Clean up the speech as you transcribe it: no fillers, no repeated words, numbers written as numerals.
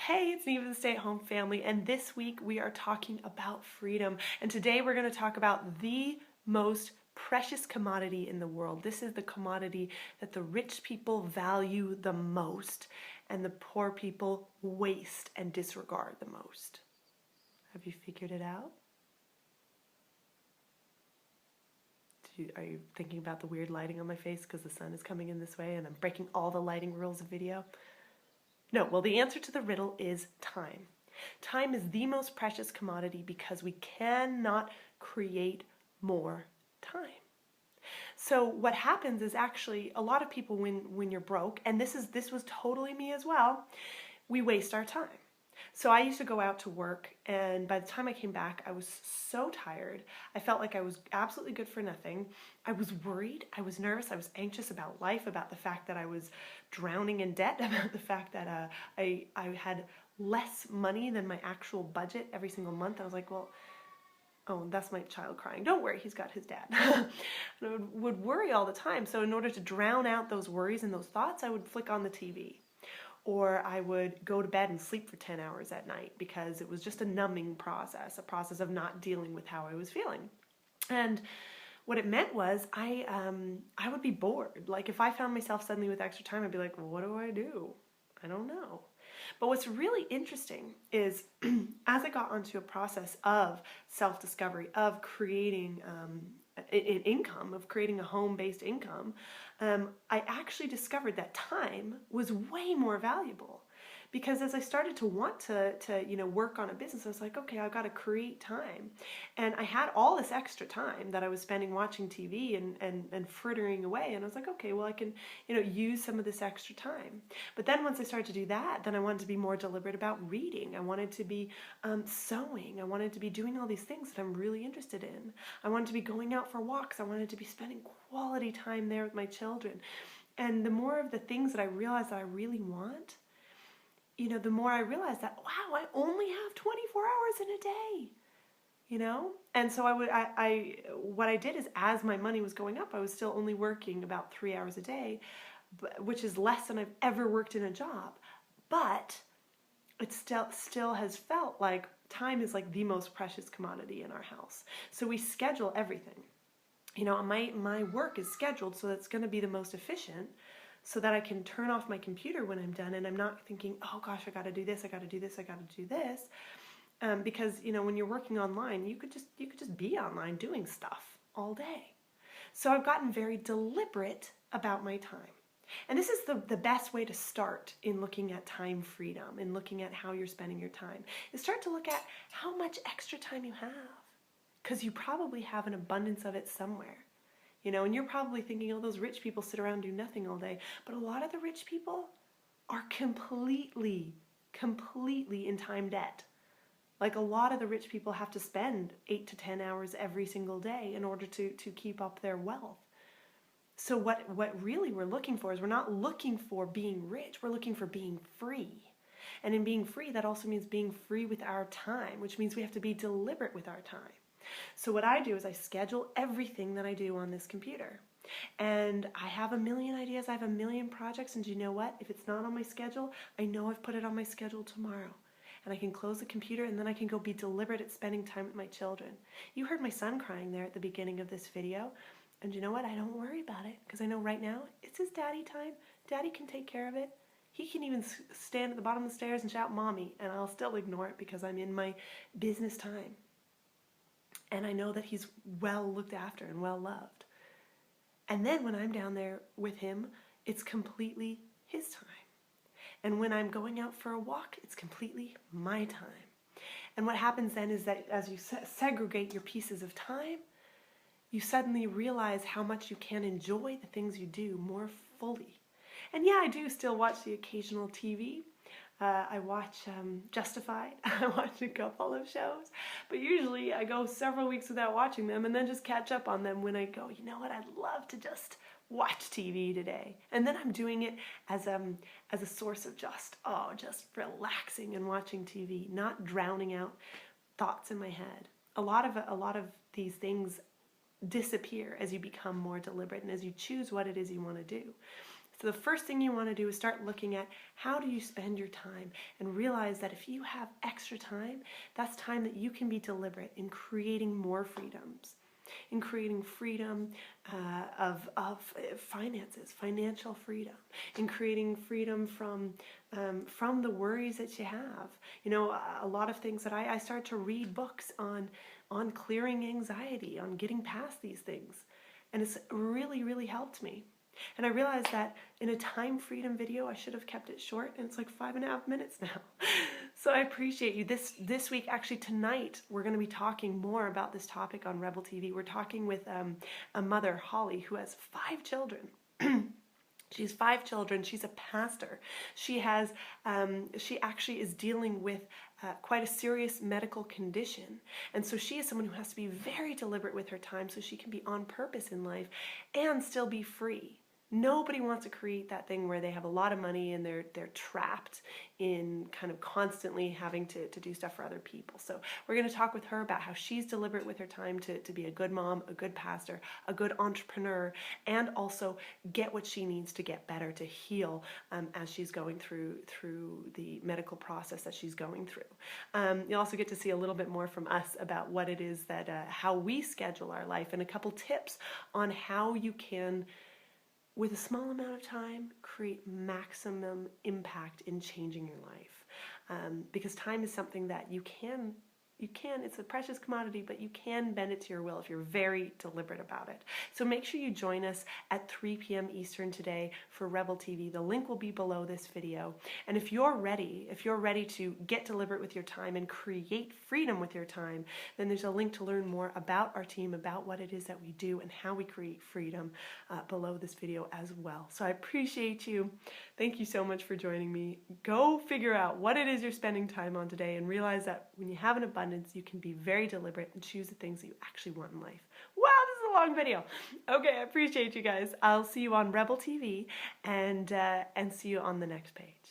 Hey, it's Neva, the stay-at-home family, and this week we are talking about freedom. And today we're going to talk about the most precious commodity in the world. This is the commodity that the rich people value the most and the poor people waste and disregard the most. Have you figured it out? Are you thinking about the weird lighting on my face because the sun is coming in this way and I'm breaking all the lighting rules of video? No, well, the answer to the riddle is time. Time is the most precious commodity because we cannot create more time. So what happens is actually a lot of people when you're broke, and this was totally me as well, we waste our time. So I used to go out to work, and by the time I came back, I was so tired. I felt like I was absolutely good for nothing. I was worried, I was nervous, I was anxious about life, about the fact that I was drowning in debt, about the fact that I had less money than my actual budget every single month. I was like, well, oh, that's my child crying. Don't worry, he's got his dad. And I would worry all the time. So in order to drown out those worries and those thoughts, I would flick on the TV. Or I would go to bed and sleep for 10 hours at night because it was just a numbing process, a process of not dealing with how I was feeling. And what it meant was I would be bored. Like if I found myself suddenly with extra time, I'd be like, well, what do I do? I don't know. But what's really interesting is as I got onto a process of self-discovery, of creating an income, of creating a home-based income, I actually discovered that time was way more valuable. Because as I started to want to work on a business, I was like, okay, I've got to create time. And I had all this extra time that I was spending watching TV and frittering away. And I was like, okay, well, I can, use some of this extra time. But then once I started to do that, then I wanted to be more deliberate about reading. I wanted to be sewing. I wanted to be doing all these things that I'm really interested in. I wanted to be going out for walks. I wanted to be spending quality time there with my children. And the more of the things that I realized that I really want, the more I realized that, wow, I only have 24 hours in a day, And so what I did is as my money was going up, I was still only working about 3 hours a day, which is less than I've ever worked in a job. But it still has felt like time is like the most precious commodity in our house. So we schedule everything. My work is scheduled so that it's going to be the most efficient, so that I can turn off my computer when I'm done and I'm not thinking, oh gosh, I got to do this, I got to do this, I got to do this. Because, when you're working online, you could just be online doing stuff all day. So I've gotten very deliberate about my time. And this is the best way to start in looking at time freedom, in looking at how you're spending your time, is start to look at how much extra time you have. Because you probably have an abundance of it somewhere. And you're probably thinking, oh, those rich people sit around and do nothing all day. But a lot of the rich people are completely in time debt. Like a lot of the rich people have to spend 8 to 10 hours every single day in order to keep up their wealth. So what really we're looking for is we're not looking for being rich. We're looking for being free. And in being free, that also means being free with our time, which means we have to be deliberate with our time. So what I do is I schedule everything that I do on this computer. And I have a million ideas, I have a million projects, and do you know what? If it's not on my schedule, I know I've put it on my schedule tomorrow. And I can close the computer and then I can go be deliberate at spending time with my children. You heard my son crying there at the beginning of this video. And you know what? I don't worry about it because I know right now it's his daddy time. Daddy can take care of it. He can even stand at the bottom of the stairs and shout, "Mommy," and I'll still ignore it because I'm in my business time. And I know that he's well looked after and well loved. And then when I'm down there with him, it's completely his time. And when I'm going out for a walk, it's completely my time. And what happens then is that as you segregate your pieces of time, you suddenly realize how much you can enjoy the things you do more fully. And yeah, I do still watch the occasional TV. I watch Justified. I watch a couple of shows. But usually I go several weeks without watching them and then just catch up on them when I go, you know what, I'd love to just watch TV today. And then I'm doing it as a source of just relaxing and watching TV, not drowning out thoughts in my head. A lot of these things disappear as you become more deliberate and as you choose what it is you want to do. So the first thing you want to do is start looking at how do you spend your time, and realize that if you have extra time, that's time that you can be deliberate in creating more freedoms, in creating freedom of finances, financial freedom, in creating freedom from the worries that you have. You know, a lot of things that I start to read books on clearing anxiety, on getting past these things, and it's really helped me. And I realized that in a time freedom video, I should have kept it short, and it's like 5.5 minutes now. So I appreciate you. This week, actually tonight, we're going to be talking more about this topic on Rebel TV. We're talking with a mother, Holly, who has 5 children. She has 5 children. She's a pastor. She actually is dealing with quite a serious medical condition. And so she is someone who has to be very deliberate with her time so she can be on purpose in life and still be free. Nobody wants to create that thing where they have a lot of money and they're trapped in kind of constantly having to do stuff for other people. So we're going to talk with her about how she's deliberate with her time to be a good mom, a good pastor, a good entrepreneur, and also get what she needs to get better, to heal as she's going through the medical process that she's going through. You'll also get to see a little bit more from us about what it is that how we schedule our life, and a couple tips on how you can, with a small amount of time, create maximum impact in changing your life. Because time is something that you can, it's a precious commodity, but you can bend it to your will if you're very deliberate about it. So make sure you join us at 3 p.m. Eastern today for Rebel TV. The link will be below this video. And if you're ready to get deliberate with your time and create freedom with your time, then there's a link to learn more about our team, about what it is that we do and how we create freedom below this video as well. So I appreciate you. Thank you so much for joining me. Go figure out what it is you're spending time on today, and realize that when you have an abundance, you can be very deliberate and choose the things that you actually want in life. Wow, this is a long video. Okay, I appreciate you guys. I'll see you on Rebel TV, and see you on the next page.